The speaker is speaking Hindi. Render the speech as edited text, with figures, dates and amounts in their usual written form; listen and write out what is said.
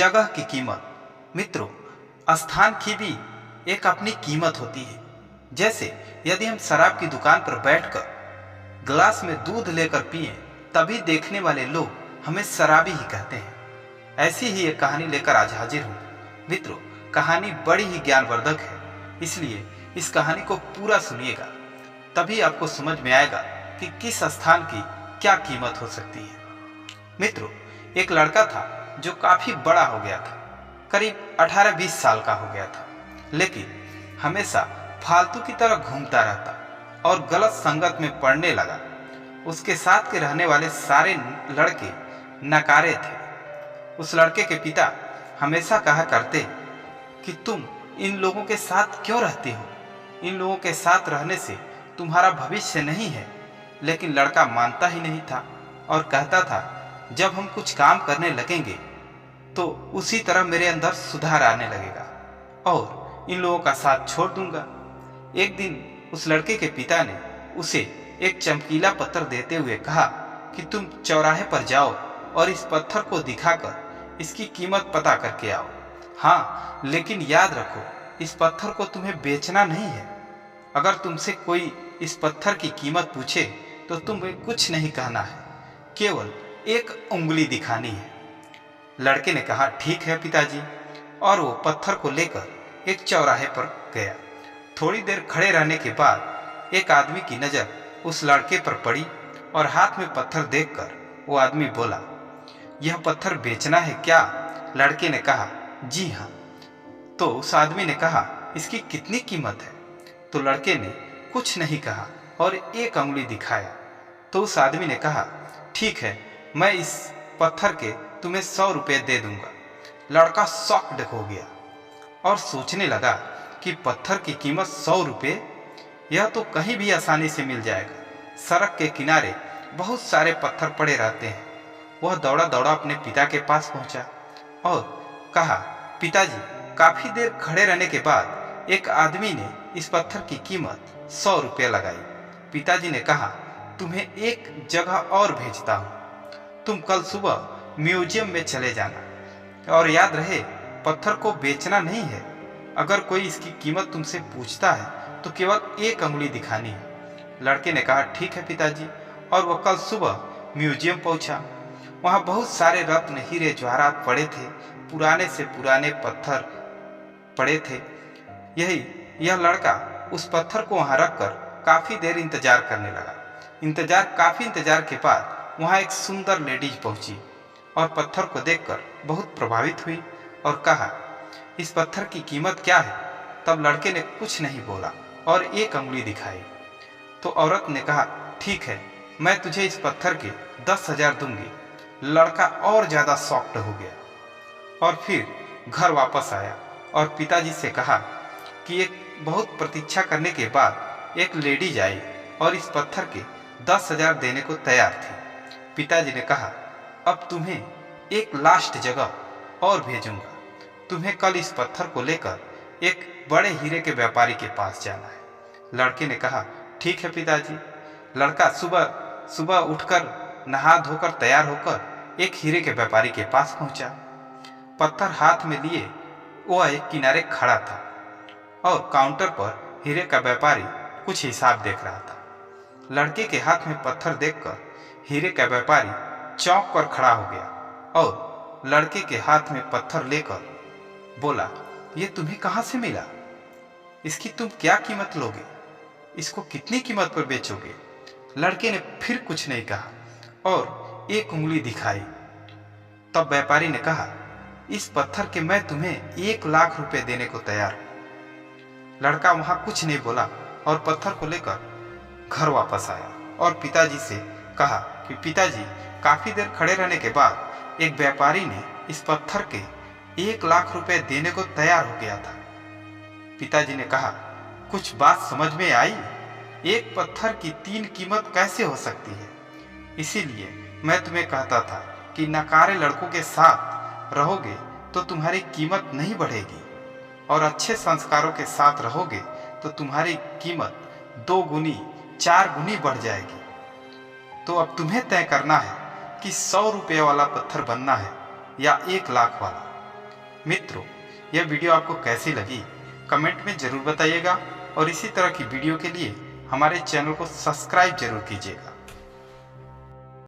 जगह की कीमत। मित्रों, स्थान की भी एक अपनी कीमत होती है। जैसे यदि हम शराब की दुकान पर बैठकर गिलास में दूध लेकर पिए, तभी देखने वाले लोग हमें शराबी ही कहते हैं। ऐसी ही एक कहानी लेकर आज हाजिर हूँ। मित्रों, कहानी बड़ी ही ज्ञानवर्धक है, इसलिए इस कहानी को पूरा सुनिएगा, तभी आपको समझ में आएगा कि किस स्थान की क्या कीमत हो सकती है। मित्रों, एक लड़का था जो काफी बड़ा हो गया था, करीब 18-20 साल का हो गया था, लेकिन हमेशा फालतू की तरह घूमता रहता और गलत संगत में पड़ने लगा। उसके साथ के रहने वाले सारे लड़के नकारे थे। उस लड़के के पिता हमेशा कहा करते कि तुम इन लोगों के साथ क्यों रहते हो, इन लोगों के साथ रहने से तुम्हारा भविष्य नहीं है। लेकिन लड़का मानता ही नहीं था और कहता था, जब हम कुछ काम करने लगेंगे तो उसी तरह मेरे अंदर सुधार आने लगेगा और इन लोगों का साथ छोड़ दूंगा। एक दिन उस लड़के के पिता ने उसे एक चमकीला पत्थर देते हुए कहा कि तुम चौराहे पर जाओ और इस पत्थर को दिखाकर इसकी कीमत पता करके आओ। हाँ, लेकिन याद रखो, इस पत्थर को तुम्हें बेचना नहीं है। अगर तुमसे कोई इस पत्थर की कीमत पूछे तो तुम्हें कुछ नहीं कहना है, केवल एक उंगली दिखानी है। लड़के ने कहा, ठीक है पिताजी, और वो पत्थर को लेकर एक चौराहे पर गया। थोड़ी देर खड़े रहने के बाद एक आदमी की नज़र उस लड़के पर पड़ी और हाथ में पत्थर देखकर वो आदमी बोला, यह पत्थर बेचना है क्या? लड़के ने कहा, जी हाँ। तो उस आदमी ने कहा, इसकी कितनी कीमत है? तो लड़के ने कुछ नहीं कहा और एक उंगली दिखाया। तो उस आदमी ने कहा, ठीक है, मैं इस पत्थर के तुम्हें 100 रुपये दे दूंगा। लड़का शॉक्ड हो गया और सोचने लगा कि पत्थर की कीमत 100 रुपये, यह तो कहीं भी आसानी से मिल जाएगा। सड़क के किनारे बहुत सारे पत्थर पड़े रहते हैं। वह दौड़ा दौड़ा अपने पिता के पास पहुंचा और कहा, पिताजी, काफी देर खड़े रहने के बाद एक आदमी ने इस पत्थर की कीमत 100 रुपये लगाई। पिताजी ने कहा, तुम्हें एक जगह और भेजता हूँ, तुम कल सुबह म्यूजियम में चले जाना और याद रहे, पत्थर को बेचना नहीं है। अगर कोई इसकी कीमत तुमसे पूछता है तो केवल एक उंगली दिखानी है। लड़के ने कहा, ठीक है पिताजी, और वह कल सुबह म्यूजियम पहुंचा। वहां बहुत सारे रत्न, हीरे जवाहरात पड़े थे, पुराने से पुराने पत्थर पड़े थे। यह लड़का उस पत्थर को वहां रखकर काफी देर इंतजार करने लगा। काफी इंतजार के बाद वहां एक सुंदर लेडीज पहुंची और पत्थर को देखकर बहुत प्रभावित हुई और कहा, इस पत्थर की कीमत क्या है? तब लड़के ने कुछ नहीं बोला और एक उंगली दिखाई। तो औरत ने कहा, ठीक है, मैं तुझे इस पत्थर के 10,000 दूंगी। लड़का और ज्यादा शॉक्ड हो गया और फिर घर वापस आया और पिताजी से कहा कि एक बहुत प्रतीक्षा करने के बाद एक लेडीज आई और इस पत्थर के 10,000 देने को तैयार थी। पिताजी ने कहा, अब तुम्हें एक लास्ट जगह और भेजूंगा। तुम्हें कल इस पत्थर को लेकर एक बड़े हीरे के व्यापारी के पास जाना है। लड़के ने कहा, ठीक है पिताजी। लड़का सुबह सुबह उठकर नहा धोकर तैयार होकर एक हीरे के व्यापारी के पास पहुंचा। पत्थर हाथ में लिए वह एक किनारे खड़ा था और काउंटर पर हीरे का व्यापारी कुछ हिसाब देख रहा था। लड़के के हाथ में पत्थर देखकर हीरे का व्यापारी चौंक कर खड़ा हो गया और लड़के के हाथ में पत्थर लेकर बोला, ये तुम्हें कहाँ से मिला? इसकी तुम क्या कीमत लोगे? इसको कितनी कीमत पर बेचोगे? लड़के ने फिर कुछ नहीं कहा और एक उंगली दिखाई। तब व्यापारी ने कहा, इस पत्थर के मैं तुम्हें 1 लाख रुपए देने को तैयार हूं। लड़का वहां कुछ नहीं बोला और पत्थर को लेकर घर वापस आया और पिताजी से कहा कि पिताजी, काफी देर खड़े रहने के बाद एक व्यापारी ने इस पत्थर के 1 लाख रुपए देने को तैयार हो गया था। पिताजी ने कहा, कुछ बात समझ में आई? एक पत्थर की 3 कीमत कैसे हो सकती है? इसीलिए मैं तुम्हें कहता था कि नकारे लड़कों के साथ रहोगे तो तुम्हारी कीमत नहीं बढ़ेगी और अच्छे संस्कारों के साथ रहोगे तो तुम्हारी कीमत 2 गुनी 4 गुनी बढ़ जाएगी। तो अब तुम्हें तय करना है कि 100 रुपये वाला पत्थर बनना है या 1 लाख वाला। मित्रों, यह वीडियो आपको कैसी लगी कमेंट में ज़रूर बताइएगा और इसी तरह की वीडियो के लिए हमारे चैनल को सब्सक्राइब जरूर कीजिएगा।